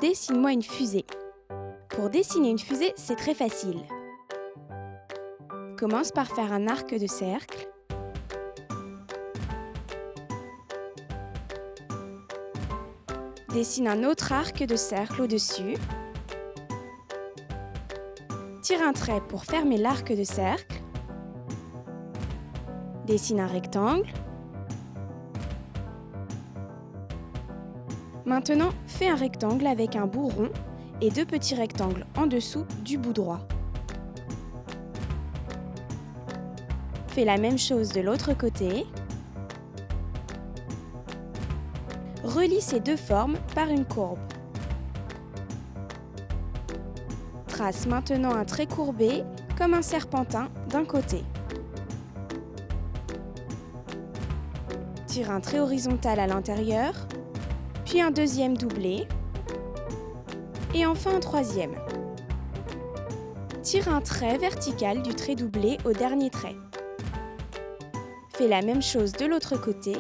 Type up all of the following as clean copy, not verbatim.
Dessine-moi une fusée. Pour dessiner une fusée, c'est très facile. Commence par faire un arc de cercle. Dessine un autre arc de cercle au-dessus. Tire un trait pour fermer l'arc de cercle. Dessine un rectangle. Maintenant, fais un rectangle avec un bout rond et deux petits rectangles en dessous du bout droit. Fais la même chose de l'autre côté. Relie ces deux formes par une courbe. Trace maintenant un trait courbé comme un serpentin d'un côté. Tire un trait horizontal à l'intérieur, puis un deuxième doublé, et enfin un troisième. Tire un trait vertical du trait doublé au dernier trait. Fais la même chose de l'autre côté.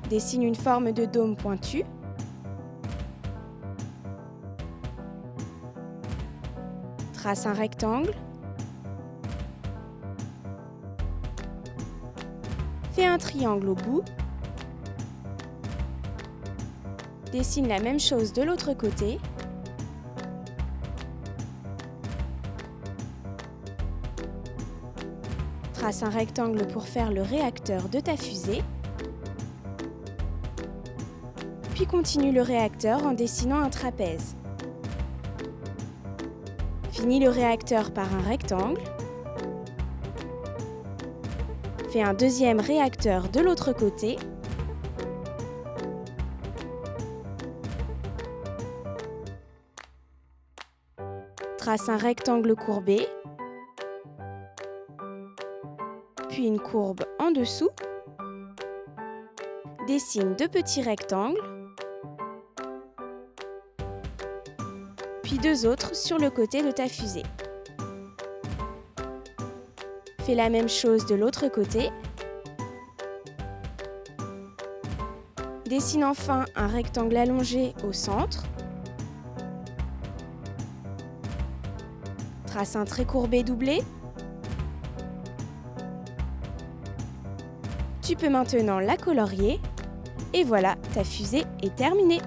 Dessine une forme de dôme pointu. Trace un rectangle. Fais un triangle au bout. Dessine la même chose de l'autre côté. Trace un rectangle pour faire le réacteur de ta fusée. Puis continue le réacteur en dessinant un trapèze. Finis le réacteur par un rectangle. Fais un deuxième réacteur de l'autre côté. Trace un rectangle courbé. Puis une courbe en dessous. Dessine deux petits rectangles. Puis deux autres sur le côté de ta fusée. Fais la même chose de l'autre côté. Dessine enfin un rectangle allongé au centre. Trace un trait courbé doublé. Tu peux maintenant la colorier. Et voilà, ta fusée est terminée.